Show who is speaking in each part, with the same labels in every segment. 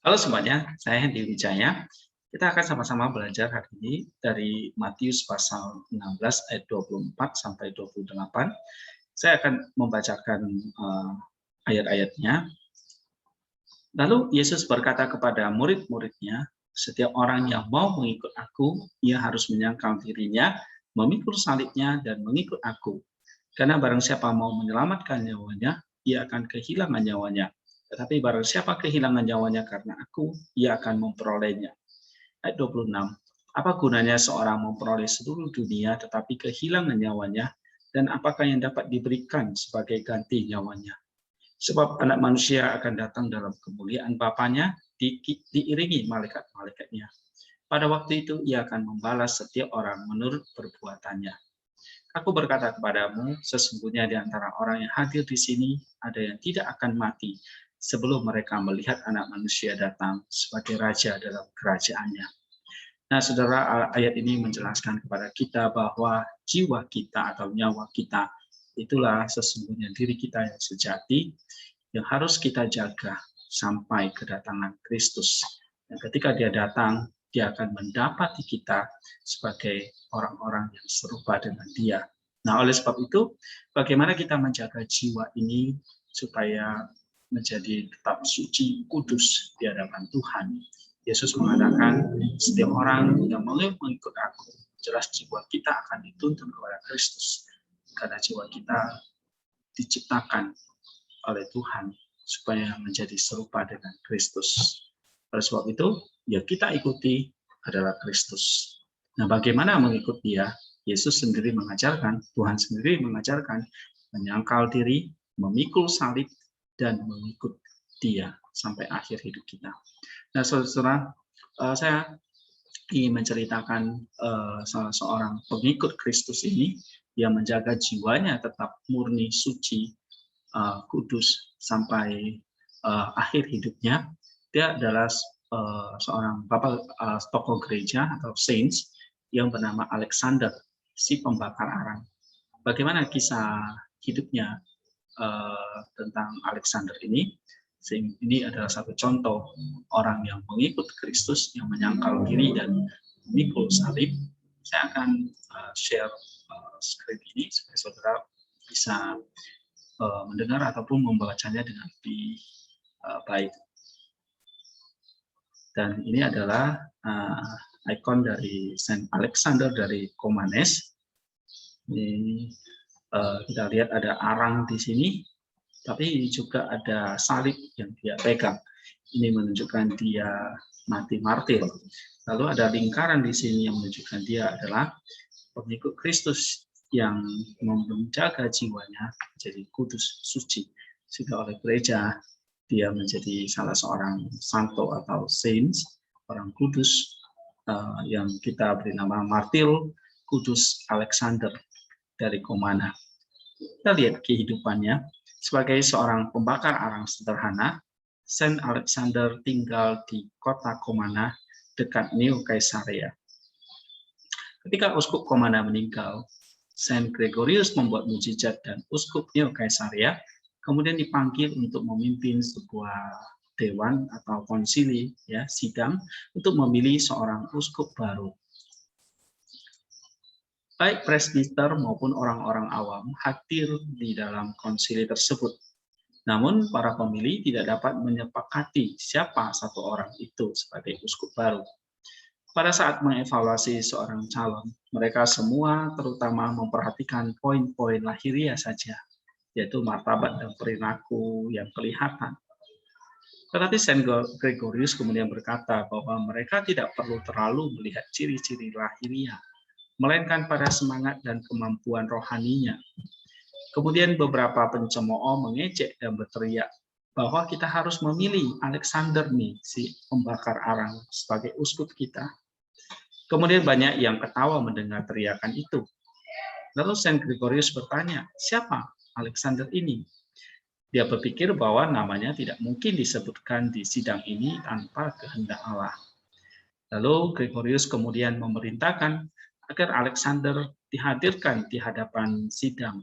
Speaker 1: Halo semuanya, saya Hendy Wijaya. Kita akan sama-sama belajar hari ini dari Matius pasal 16 ayat 24 sampai 28. Saya akan membacakan ayat-ayatnya. Lalu Yesus berkata kepada murid-muridnya, setiap orang yang mau mengikut aku, ia harus menyangkal dirinya, memikul salibnya, dan mengikut aku. Karena barang siapa mau menyelamatkan nyawanya, ia akan kehilangan nyawanya. Tetapi barang siapa kehilangan nyawanya karena aku, ia akan memperolehnya. Ayat 26. Apa gunanya seorang memperoleh seluruh dunia tetapi kehilangan nyawanya, dan apakah yang dapat diberikan sebagai ganti nyawanya? Sebab anak manusia akan datang dalam kemuliaan Bapanya, diiringi malaikat-malaikatnya. Pada waktu itu ia akan membalas setiap orang menurut perbuatannya. Aku berkata kepadamu, sesungguhnya di antara orang yang hadir di sini ada yang tidak akan mati sebelum mereka melihat Anak Manusia datang sebagai Raja dalam kerajaannya. Nah, saudara, ayat ini menjelaskan kepada kita bahwa jiwa kita atau nyawa kita itulah sesungguhnya diri kita yang sejati yang harus kita jaga sampai kedatangan Kristus. Dan ketika dia datang, dia akan mendapati kita sebagai orang-orang yang serupa dengan dia. Nah, oleh sebab itu, bagaimana kita menjaga jiwa ini supaya menjadi tetap suci, kudus di hadapan Tuhan. Yesus mengatakan, setiap orang yang mau mengikut aku, jelas jiwa kita akan dituntun kepada Kristus. Karena jiwa kita diciptakan oleh Tuhan supaya menjadi serupa dengan Kristus. Oleh sebab itu, ya kita ikuti adalah Kristus. Nah, bagaimana mengikut dia? Yesus sendiri mengajarkan, Tuhan sendiri mengajarkan, menyangkal diri, memikul salib, dan mengikut dia sampai akhir hidup kita. Nah, saudara, saya ingin menceritakan salah seorang pengikut Kristus ini yang menjaga jiwanya tetap murni, suci, kudus sampai akhir hidupnya. Dia adalah seorang tokoh gereja atau saints yang bernama Alexander, si pembakar arang. Bagaimana kisah hidupnya tentang Alexander ini? Ini adalah satu contoh orang yang mengikut Kristus, yang menyangkal diri dan memikul salib. Saya akan share skrip ini supaya saudara bisa mendengar ataupun membacanya dengan lebih baik. Dan ini adalah ikon dari Saint Alexander dari Komanes. Ini kita lihat ada arang di sini, tapi juga ada salib yang dia pegang. Ini menunjukkan dia mati martir. Lalu ada lingkaran di sini yang menunjukkan dia adalah pengikut Kristus yang menjaga jiwanya menjadi kudus, suci. Sehingga oleh gereja, dia menjadi salah seorang santo atau saints, orang kudus, yang kita beri nama Martir Kudus Alexander dari Komana. Kita lihat kehidupannya. Sebagai seorang pembakar arang sederhana, Saint Alexander tinggal di kota Komana dekat Neo Caesarea. Ketika Uskup Komana meninggal, Saint Gregorius membuat mujizat dan Uskup Neo Caesarea kemudian dipanggil untuk memimpin sebuah dewan atau konsili, ya, sidang untuk memilih seorang uskup baru. Baik presbiter maupun orang-orang awam hadir di dalam konsili tersebut. Namun para pemilih tidak dapat menyepakati siapa satu orang itu sebagai uskup baru. Pada saat mengevaluasi seorang calon, mereka semua terutama memperhatikan poin-poin lahiriah saja, yaitu martabat dan perilaku yang kelihatan. Tetapi Saint Gregorius kemudian berkata bahwa mereka tidak perlu terlalu melihat ciri-ciri lahiriah, melainkan pada semangat dan kemampuan rohaninya. Kemudian beberapa pencemooh mengejek dan berteriak bahwa kita harus memilih Alexander nih, si pembakar arang, sebagai uskup kita. Kemudian banyak yang ketawa mendengar teriakan itu. Lalu Saint Gregorius bertanya, siapa Alexander ini? Dia berpikir bahwa namanya tidak mungkin disebutkan di sidang ini tanpa kehendak Allah. Lalu Gregorius kemudian memerintahkan agar Alexander dihadirkan di hadapan sidang.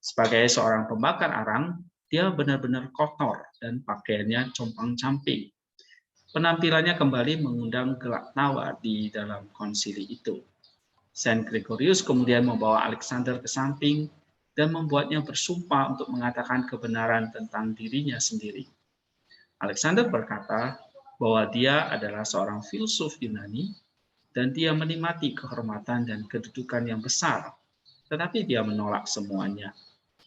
Speaker 1: Sebagai seorang pembakar arang, dia benar-benar kotor dan pakaiannya compang-camping. Penampilannya kembali mengundang gelak tawa di dalam konsili itu. Saint Gregorius kemudian membawa Alexander ke samping dan membuatnya bersumpah untuk mengatakan kebenaran tentang dirinya sendiri. Alexander berkata bahwa dia adalah seorang filsuf Yunani dan dia menikmati kehormatan dan kedudukan yang besar, tetapi dia menolak semuanya,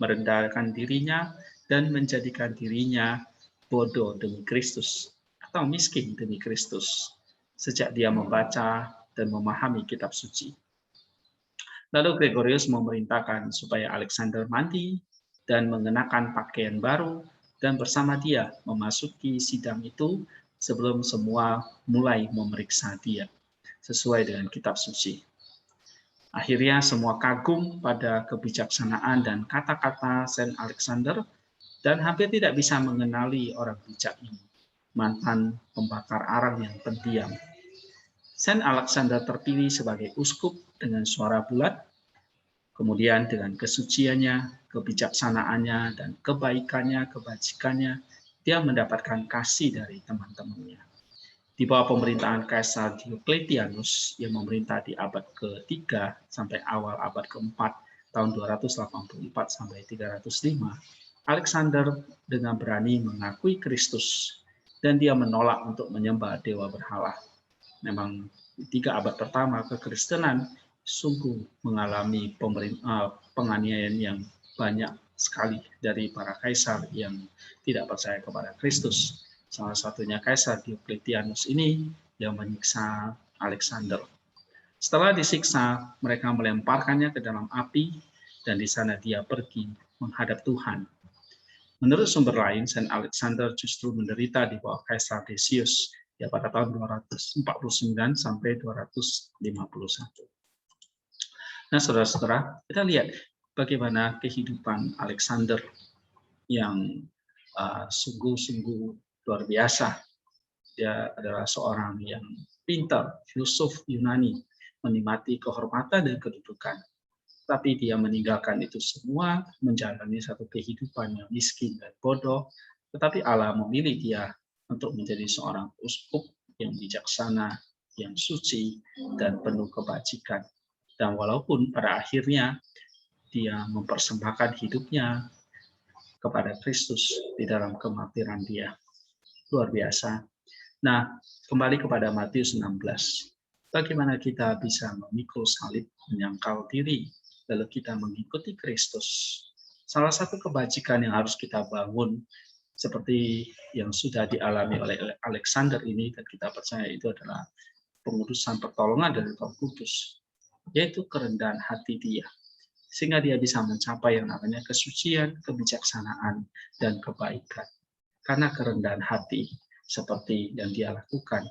Speaker 1: merendahkan dirinya dan menjadikan dirinya bodoh demi Kristus atau miskin demi Kristus sejak dia membaca dan memahami kitab suci. Lalu Gregorius memerintahkan supaya Alexander mandi dan mengenakan pakaian baru dan bersama dia memasuki sidang itu sebelum semua mulai memeriksa dia sesuai dengan kitab suci. Akhirnya semua kagum pada kebijaksanaan dan kata-kata Saint Alexander dan hampir tidak bisa mengenali orang bijak ini, mantan pembakar arang yang pendiam. Saint Alexander terpilih sebagai uskup dengan suara bulat, kemudian dengan kesuciannya, kebijaksanaannya, dan kebaikannya, kebajikannya, dia mendapatkan kasih dari teman-temannya. Di bawah pemerintahan Kaisar Diocletianus yang memerintah di abad ke-3 sampai awal abad ke-4 tahun 284 sampai 305, Alexander dengan berani mengakui Kristus dan dia menolak untuk menyembah dewa berhala. Memang di 3 abad pertama kekristenan sungguh mengalami penganiayaan yang banyak sekali dari para kaisar yang tidak percaya kepada Kristus. Salah satunya Kaisar Diocletianus ini yang menyiksa Alexander. Setelah disiksa, mereka melemparkannya ke dalam api dan di sana dia pergi menghadap Tuhan. Menurut sumber lain, Saint Alexander justru menderita di bawah Kaisar Decius ya pada tahun 249 sampai 251. Nah, saudara-saudara, kita lihat bagaimana kehidupan Alexander yang sungguh-sungguh luar biasa. Dia adalah seorang yang pintar, filsuf Yunani, menikmati kehormatan dan kedudukan. Tapi dia meninggalkan itu semua, menjalani satu kehidupan yang miskin dan bodoh, tetapi Allah memilih dia untuk menjadi seorang uskup yang bijaksana, yang suci, dan penuh kebajikan. Dan walaupun pada akhirnya dia mempersembahkan hidupnya kepada Kristus di dalam kemartiran dia. Luar biasa. Nah, kembali kepada Matius 16. Bagaimana kita bisa memikul salib, menyangkal diri, lalu kita mengikuti Kristus. Salah satu kebajikan yang harus kita bangun, seperti yang sudah dialami oleh Alexander ini, dan kita percaya itu adalah pengudusan pertolongan dari Roh Kudus, yaitu kerendahan hati dia. Sehingga dia bisa mencapai yang namanya kesucian, kebijaksanaan, dan kebaikan. Karena kerendahan hati, seperti yang dia lakukan,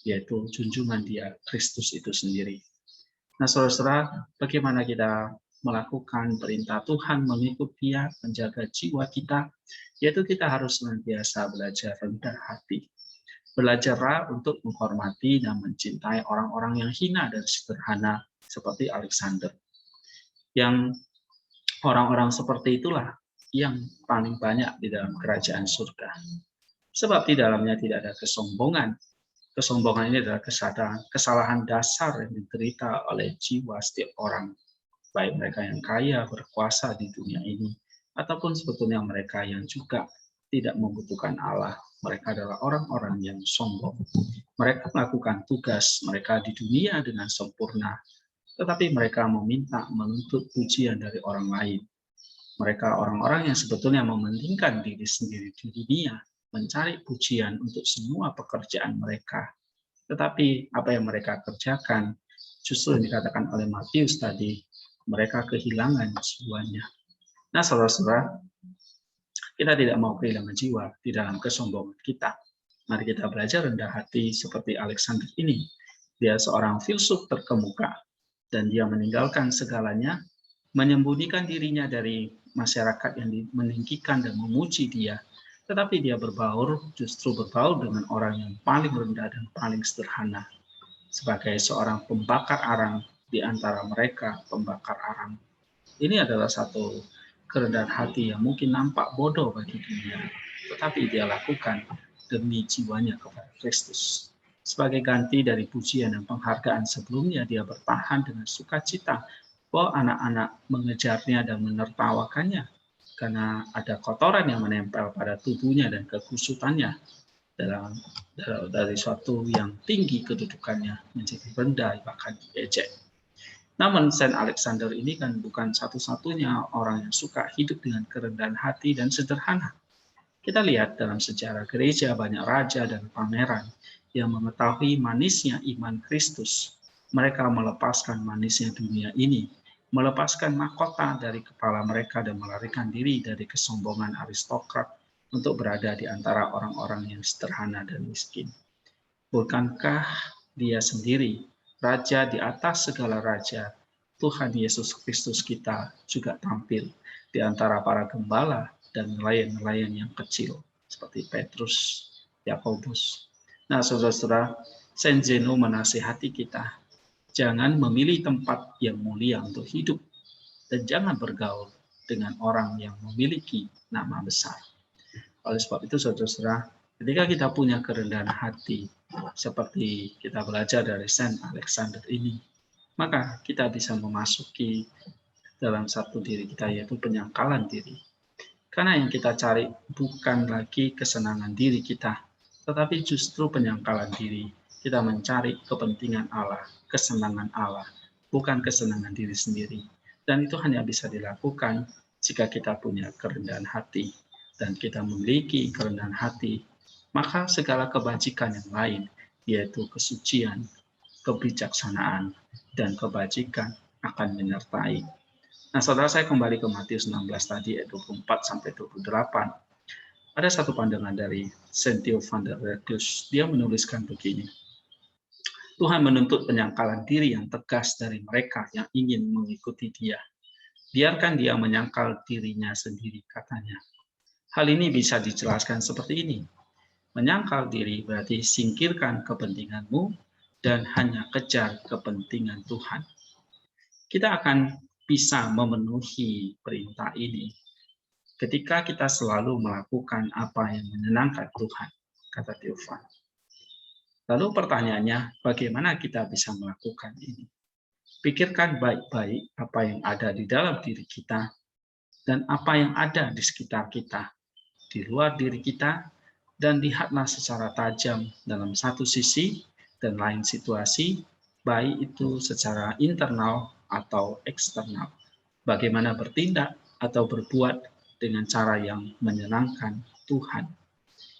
Speaker 1: yaitu junjungan dia, Kristus itu sendiri. Nah, saudara-saudara, bagaimana kita melakukan perintah Tuhan, mengikut dia, menjaga jiwa kita, yaitu kita harus senantiasa belajar rendah hati. Belajarlah untuk menghormati dan mencintai orang-orang yang hina dan sederhana, seperti Alexander. Yang orang-orang seperti itulah yang paling banyak di dalam kerajaan surga. Sebab di dalamnya tidak ada kesombongan. Kesombongan ini adalah kesalahan dasar yang diderita oleh jiwa setiap orang. Baik mereka yang kaya, berkuasa di dunia ini, ataupun sebetulnya mereka yang juga tidak membutuhkan Allah. Mereka adalah orang-orang yang sombong. Mereka melakukan tugas mereka di dunia dengan sempurna, tetapi mereka meminta menuntut pujian dari orang lain. Mereka orang-orang yang sebetulnya mementingkan diri sendiri di dunia, mencari pujian untuk semua pekerjaan mereka. Tetapi apa yang mereka kerjakan, justru yang dikatakan oleh Matius tadi, mereka kehilangan jiwanya. Nah, saudara-saudara, kita tidak mau kehilangan jiwa di dalam kesombongan kita. Mari kita belajar rendah hati seperti Alexander ini. Dia seorang filsuf terkemuka, dan dia meninggalkan segalanya, menyembunyikan dirinya dari masyarakat yang meninggikan dan memuji dia, tetapi dia justru berbaur dengan orang yang paling rendah dan paling sederhana. Sebagai seorang pembakar arang di antara mereka pembakar arang. Ini adalah satu kerendahan hati yang mungkin nampak bodoh bagi dunia, tetapi dia lakukan demi jiwanya kepada Kristus. Sebagai ganti dari pujian dan penghargaan sebelumnya, dia bertahan dengan sukacita bahwa anak-anak mengejarnya dan menertawakannya karena ada kotoran yang menempel pada tubuhnya dan kekusutannya dari suatu yang tinggi kedudukannya menjadi rendah bahkan diejek. Namun Saint Alexander ini kan bukan satu-satunya orang yang suka hidup dengan kerendahan hati dan sederhana. Kita lihat dalam sejarah gereja banyak raja dan pangeran yang mengetahui manisnya iman Kristus. Mereka melepaskan manisnya dunia ini, melepaskan mahkota dari kepala mereka dan melarikan diri dari kesombongan aristokrat untuk berada di antara orang-orang yang sederhana dan miskin. Bukankah dia sendiri, Raja di atas segala raja, Tuhan Yesus Kristus kita juga tampil di antara para gembala dan nelayan-nelayan yang kecil, seperti Petrus, Yakobus. Nah, saudara-saudara, Saint Zeno menasihati kita, jangan memilih tempat yang mulia untuk hidup, dan jangan bergaul dengan orang yang memiliki nama besar. Oleh sebab itu, saudara-saudara, ketika kita punya kerendahan hati, seperti kita belajar dari Saint Alexander ini, maka kita bisa memasuki dalam satu diri kita, yaitu penyangkalan diri. Karena yang kita cari bukan lagi kesenangan diri kita, tetapi justru penyangkalan diri. Kita mencari kepentingan Allah, kesenangan Allah, bukan kesenangan diri sendiri. Dan itu hanya bisa dilakukan jika kita punya kerendahan hati. Dan kita memiliki kerendahan hati, maka segala kebajikan yang lain, yaitu kesucian, kebijaksanaan, dan kebajikan akan menyertai. Nah, saudara, saya kembali ke Matius 16 tadi, ayat 24-28. Ada satu pandangan dari Saint Theo van der Reclus. Dia menuliskan begini, Tuhan menuntut penyangkalan diri yang tegas dari mereka yang ingin mengikuti dia. Biarkan dia menyangkal dirinya sendiri, katanya. Hal ini bisa dijelaskan seperti ini. Menyangkal diri berarti singkirkan kepentinganmu dan hanya kejar kepentingan Tuhan. Kita akan bisa memenuhi perintah ini ketika kita selalu melakukan apa yang menyenangkan Tuhan, kata Theophan. Lalu pertanyaannya, bagaimana kita bisa melakukan ini? Pikirkan baik-baik apa yang ada di dalam diri kita dan apa yang ada di sekitar kita, di luar diri kita, dan lihatlah secara tajam dalam satu sisi dan lain situasi, baik itu secara internal atau eksternal. Bagaimana bertindak atau berbuat dengan cara yang menyenangkan Tuhan.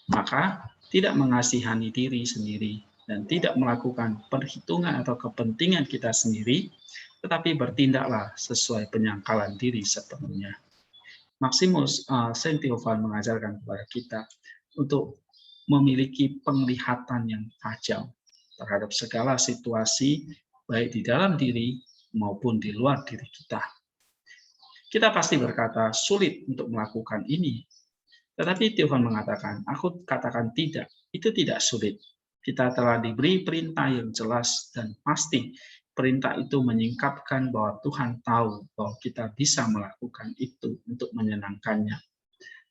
Speaker 1: Maka tidak mengasihani diri sendiri dan tidak melakukan perhitungan atau kepentingan kita sendiri, tetapi bertindaklah sesuai penyangkalan diri sepenuhnya. Maximus Saint Theophan mengajarkan kepada kita untuk memiliki penglihatan yang tajam terhadap segala situasi, baik di dalam diri maupun di luar diri kita. Kita pasti berkata sulit untuk melakukan ini, tetapi Theophan mengatakan, aku katakan tidak, itu tidak sulit. Kita telah diberi perintah yang jelas dan pasti. Perintah itu menyingkapkan bahwa Tuhan tahu bahwa kita bisa melakukan itu untuk menyenangkannya.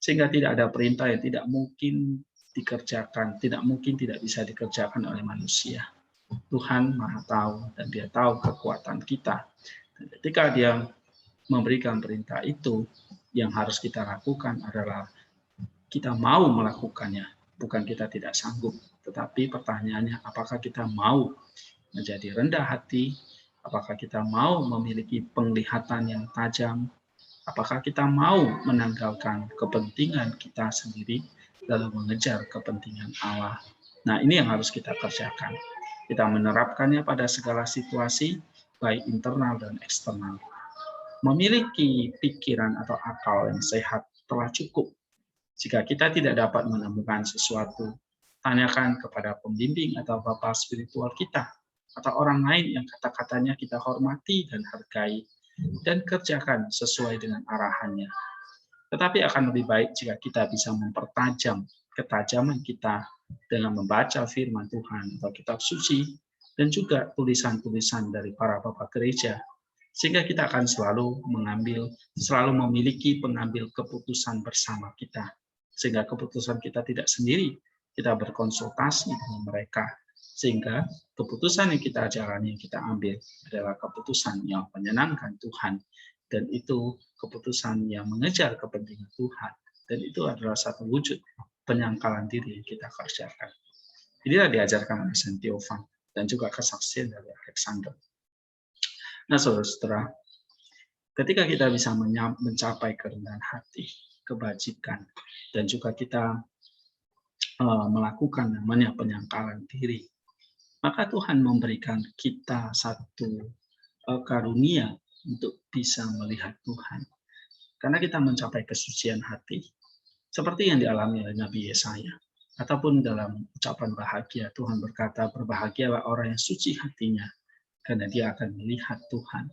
Speaker 1: Sehingga tidak ada perintah yang tidak mungkin dikerjakan, tidak mungkin tidak bisa dikerjakan oleh manusia. Tuhan Maha tahu dan Dia tahu kekuatan kita. Dan ketika Dia memberikan perintah itu, yang harus kita lakukan adalah kita mau melakukannya, bukan kita tidak sanggup. Tetapi pertanyaannya, apakah kita mau menjadi rendah hati? Apakah kita mau memiliki penglihatan yang tajam? Apakah kita mau menanggalkan kepentingan kita sendiri lalu mengejar kepentingan Allah? Nah, ini yang harus kita kerjakan. Kita menerapkannya pada segala situasi, baik internal dan eksternal. Memiliki pikiran atau akal yang sehat telah cukup. Jika kita tidak dapat menemukan sesuatu, tanyakan kepada pembimbing atau bapa spiritual kita, atau orang lain yang kata-katanya kita hormati dan hargai, dan kerjakan sesuai dengan arahannya. Tetapi akan lebih baik jika kita bisa mempertajam ketajaman kita dengan membaca firman Tuhan atau kitab suci, dan juga tulisan-tulisan dari para bapa gereja, sehingga kita akan selalu memiliki pengambil keputusan bersama kita. Sehingga keputusan kita tidak sendiri, kita berkonsultasi dengan mereka, sehingga keputusan yang kita jalani, yang kita ambil adalah keputusan yang menyenangkan Tuhan, dan itu keputusan yang mengejar kepentingan Tuhan, dan itu adalah satu wujud penyangkalan diri yang kita kerjakan. Inilah diajarkan oleh Saint Theophan dan juga kesaksian dari Alexander. Nah, saudara-saudara, ketika kita bisa mencapai kerendahan hati, kebajikan, dan juga kita melakukan namanya penyangkalan diri, maka Tuhan memberikan kita satu karunia untuk bisa melihat Tuhan. Karena kita mencapai kesucian hati, seperti yang dialami oleh Nabi Yesaya. Ataupun dalam ucapan bahagia, Tuhan berkata, berbahagialah orang yang suci hatinya, karena dia akan melihat Tuhan.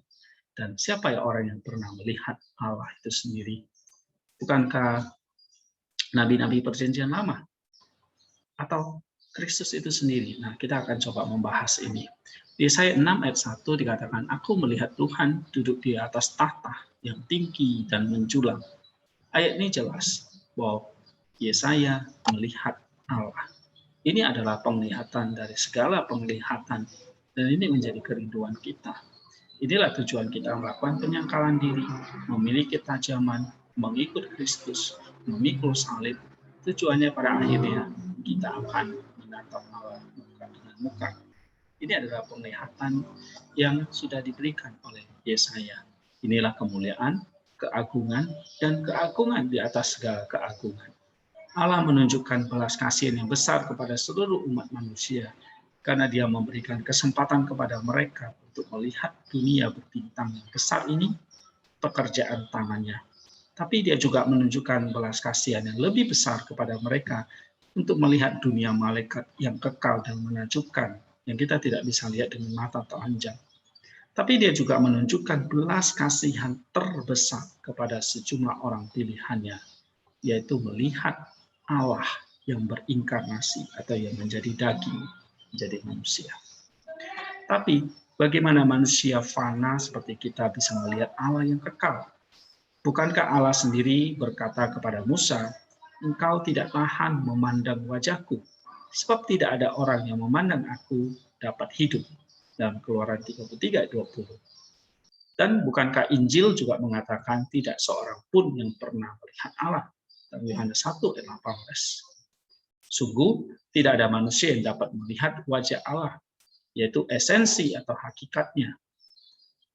Speaker 1: Dan siapa ya orang yang pernah melihat Allah itu sendiri? Bukankah nabi-nabi perjanjian lama? Atau Kristus itu sendiri? Nah, kita akan coba membahas ini. Di Yesaya 6 ayat 1 dikatakan, aku melihat Tuhan duduk di atas tahta yang tinggi dan menjulang. Ayat ini jelas bahwa Yesaya melihat Allah. Ini adalah penglihatan dari segala penglihatan, dan ini menjadi kerinduan kita. Inilah tujuan kita melakukan penyangkalan diri, memiliki ketajaman, mengikut Kristus, memikul salib. Tujuannya pada akhirnya kita akan menatap Allah muka dengan muka. Ini adalah penglihatan yang sudah diberikan oleh Yesaya. Inilah kemuliaan, keagungan, dan keagungan di atas segala keagungan. Allah menunjukkan belas kasihan yang besar kepada seluruh umat manusia, karena dia memberikan kesempatan kepada mereka untuk melihat dunia berbintang yang besar ini, pekerjaan tangannya. Tapi dia juga menunjukkan belas kasihan yang lebih besar kepada mereka untuk melihat dunia malaikat yang kekal dan menakjubkan, yang kita tidak bisa lihat dengan mata telanjang. Tapi dia juga menunjukkan belas kasihan terbesar kepada sejumlah orang pilihannya, yaitu melihat Allah yang berinkarnasi atau yang menjadi daging, menjadi manusia. Tapi bagaimana manusia fana seperti kita bisa melihat Allah yang kekal? Bukankah Allah sendiri berkata kepada Musa, engkau tidak tahan memandang wajahku, sebab tidak ada orang yang memandang aku dapat hidup. Dalam Keluaran 33:20. Dan bukankah Injil juga mengatakan tidak seorang pun yang pernah melihat Allah? Dalam Yohanes 1:18. Sungguh tidak ada manusia yang dapat melihat wajah Allah, yaitu esensi atau hakikatnya.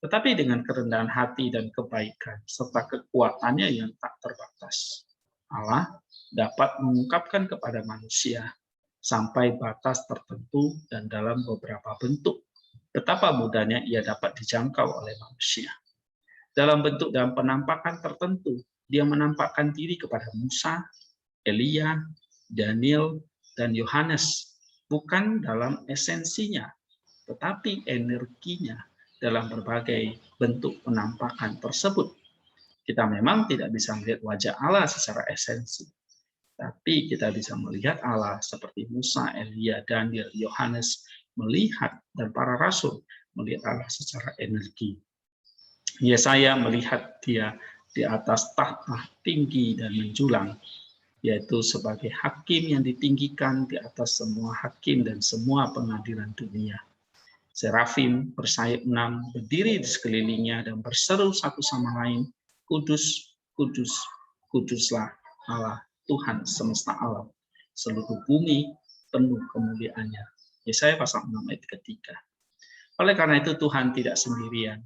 Speaker 1: Tetapi dengan kerendahan hati dan kebaikan, serta kekuatannya yang tak terbatas, Allah dapat mengungkapkan kepada manusia sampai batas tertentu dan dalam beberapa bentuk, betapa mudahnya ia dapat dijangkau oleh manusia. Dalam bentuk dan penampakan tertentu, dia menampakkan diri kepada Musa, Elia, Daniel, dan Yohanes, bukan dalam esensinya, tetapi energinya dalam berbagai bentuk penampakan tersebut. Kita memang tidak bisa melihat wajah Allah secara esensi, tapi kita bisa melihat Allah seperti Musa, Elia, Daniel, Yohanes melihat, dan para rasul melihat Allah secara energi. Yesaya melihat dia di atas tahta tinggi dan menjulang, yaitu sebagai hakim yang ditinggikan di atas semua hakim dan semua pengadilan dunia. Serafim bersayap 6 berdiri di sekelilingnya dan berseru satu sama lain, Kudus, Kudus, Kuduslah Allah Tuhan semesta alam. Seluruh bumi penuh kemuliaannya. Yesaya pasal 6 ayat ketiga. Oleh karena itu Tuhan tidak sendirian,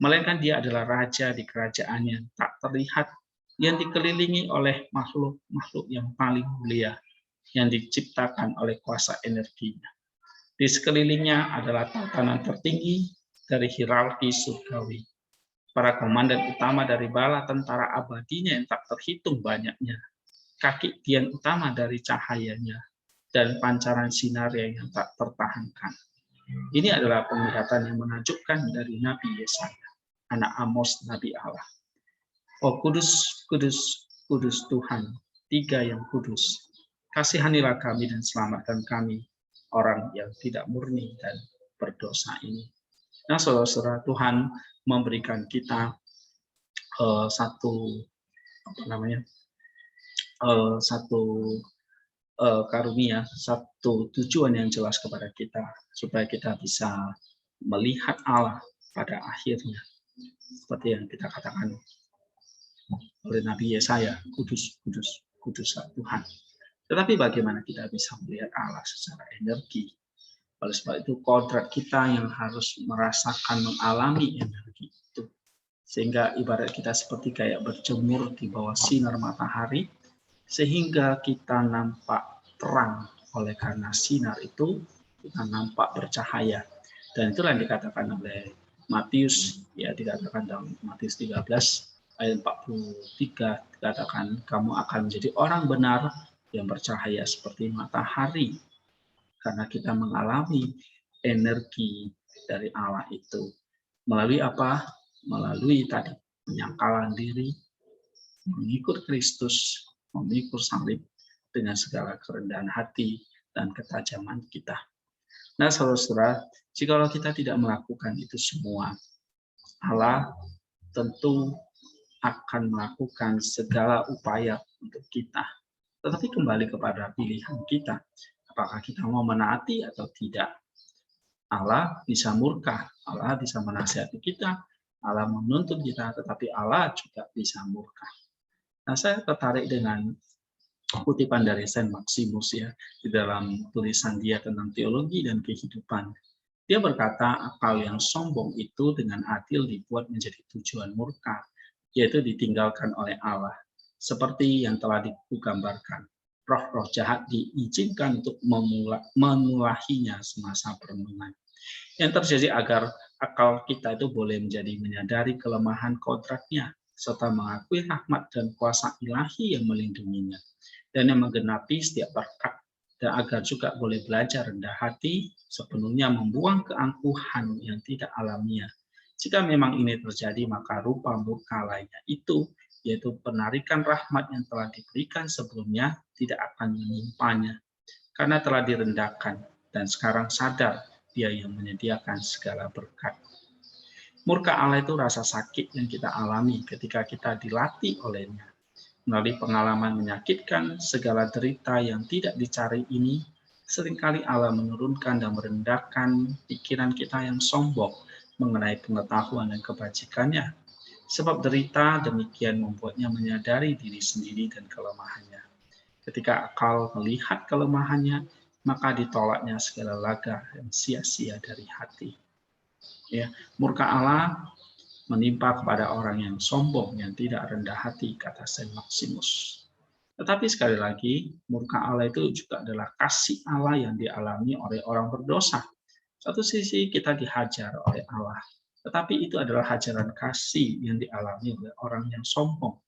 Speaker 1: melainkan dia adalah raja di kerajaan yang tak terlihat, yang dikelilingi oleh makhluk-makhluk yang paling mulia, yang diciptakan oleh kuasa energinya. Di sekelilingnya adalah tatanan tertinggi dari hierarki surgawi. Para komandan utama dari bala tentara abadinya yang tak terhitung banyaknya. Kaki tiang utama dari cahayanya. Dan pancaran sinar yang tak tertahankan. Ini adalah penglihatan yang menakjubkan dari Nabi Yesaya, anak Amos Nabi Allah. Oh kudus, kudus, kudus Tuhan, tiga yang kudus. Kasihanilah kami dan selamatkan kami, orang yang tidak murni dan berdosa ini. Nah, saudara-saudara, Tuhan memberikan kita satu karunia, satu tujuan yang jelas kepada kita, supaya kita bisa melihat Allah pada akhirnya. Seperti yang kita katakan oleh Nabi Yesaya, kudus, kudus, kuduslah Tuhan. Tetapi bagaimana kita bisa melihat Allah secara energi? Oleh sebab itu, kodrat kita yang harus merasakan, mengalami energi itu. Sehingga ibarat kita seperti kayak berjemur di bawah sinar matahari, sehingga kita nampak terang. Oleh karena sinar itu, kita nampak bercahaya. Dan itulah yang dikatakan oleh Matius, ya dikatakan dalam Matius 13 ayat 43, dikatakan kamu akan menjadi orang benar yang bercahaya seperti matahari, karena kita mengalami energi dari Allah itu. Melalui apa? Melalui tadi penyangkalan diri, mengikut Kristus, memikul salib dengan segala kerendahan hati dan ketajaman kita. Nah, saudara-saudara, jikalau kita tidak melakukan itu semua, Allah tentu akan melakukan segala upaya untuk kita. Tetapi kembali kepada pilihan kita, apakah kita mau menaati atau tidak. Allah bisa murka, Allah bisa menasihati kita, Allah menuntut kita, tetapi Allah juga bisa murka. Nah, saya tertarik dengan kutipan dari Saint Maximus ya, di dalam tulisan dia tentang teologi dan kehidupan. Dia berkata, akal yang sombong itu dengan adil dibuat menjadi tujuan murka, yaitu ditinggalkan oleh Allah. Seperti yang telah digambarkan, roh-roh jahat diizinkan untuk memulahinya semasa perenungan. Yang terjadi agar akal kita itu boleh menjadi menyadari kelemahan kodratnya, serta mengakui rahmat dan kuasa ilahi yang melindunginya, dan yang menggenapi setiap berkat, dan agar juga boleh belajar rendah hati, sepenuhnya membuang keangkuhan yang tidak alamiah. Jika memang ini terjadi, maka rupa murka lainnya itu, yaitu penarikan rahmat yang telah diberikan sebelumnya, tidak akan menimpanya, karena telah direndahkan, dan sekarang sadar Dia yang menyediakan segala berkat. Murka Allah itu rasa sakit yang kita alami ketika kita dilatih olehnya. Melalui pengalaman menyakitkan, segala derita yang tidak dicari ini, seringkali Allah menurunkan dan merendahkan pikiran kita yang sombong mengenai pengetahuan dan kebajikannya. Sebab derita demikian membuatnya menyadari diri sendiri dan kelemahannya. Ketika akal melihat kelemahannya, maka ditolaknya segala laga yang sia-sia dari hati. Ya, murka Allah menimpa kepada orang yang sombong, yang tidak rendah hati, kata Saint Maximus. Tetapi sekali lagi, murka Allah itu juga adalah kasih Allah yang dialami oleh orang berdosa. Satu sisi kita dihajar oleh Allah, tetapi itu adalah hajaran kasih yang dialami oleh orang yang sombong.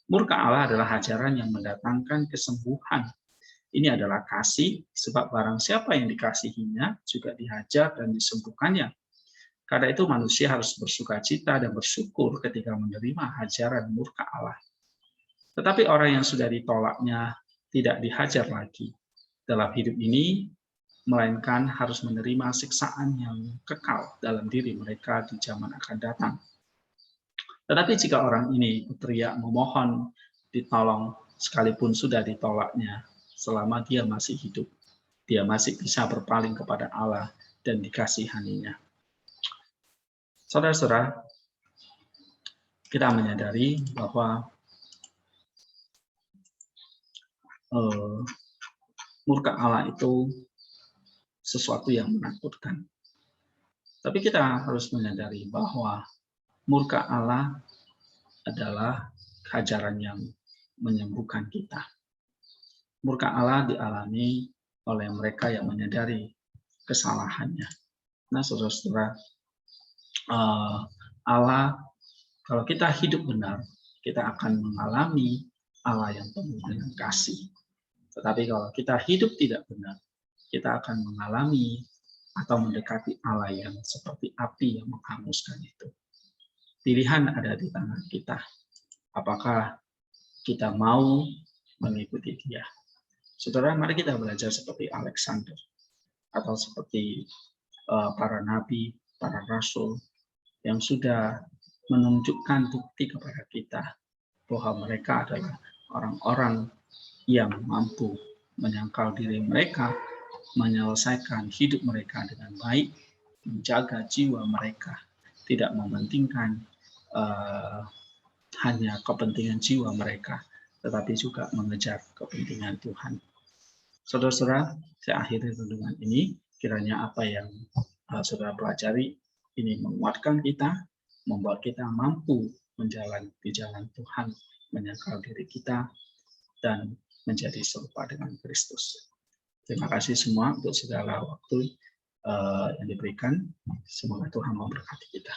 Speaker 1: Murka Allah adalah hajaran yang mendatangkan kesembuhan. Ini adalah kasih, sebab barang siapa yang dikasihinya juga dihajar dan disembuhkannya. Karena itu manusia harus bersukacita dan bersyukur ketika menerima hajaran murka Allah. Tetapi orang yang sudah ditolaknya tidak dihajar lagi dalam hidup ini, melainkan harus menerima siksaan yang kekal dalam diri mereka di zaman akan datang. Tetapi jika orang ini berteriak memohon ditolong sekalipun sudah ditolaknya, selama dia masih hidup, dia masih bisa berpaling kepada Allah dan dikasihaninya. Saudara-saudara, kita menyadari bahwa murka Allah itu sesuatu yang menakutkan. Tapi kita harus menyadari bahwa murka Allah adalah hajaran yang menyembuhkan kita. Murka Allah dialami oleh mereka yang menyadari kesalahannya. Nah, saudara-saudara, Allah, kalau kita hidup benar, kita akan mengalami Allah yang penuh dengan kasih. Tetapi kalau kita hidup tidak benar, kita akan mengalami atau mendekati Allah yang seperti api yang menghanguskan itu. Pilihan ada di tangan kita. Apakah kita mau mengikuti Dia? Saudara, mari kita belajar seperti Alexander atau seperti para nabi, para rasul yang sudah menunjukkan bukti kepada kita bahwa mereka adalah orang-orang yang mampu menyangkal diri mereka, menyelesaikan hidup mereka dengan baik, menjaga jiwa mereka, tidak mementingkan hanya kepentingan jiwa mereka, tetapi juga mengejar kepentingan Tuhan. Saudara-saudara, saya akhiri renungan ini, kiranya apa yang saudara pelajari ini menguatkan kita, membuat kita mampu menjalani di jalan Tuhan, menyangkal diri kita, dan menjadi serupa dengan Kristus. Terima kasih semua untuk segala waktu yang diberikan. Semoga Tuhan memberkati kita.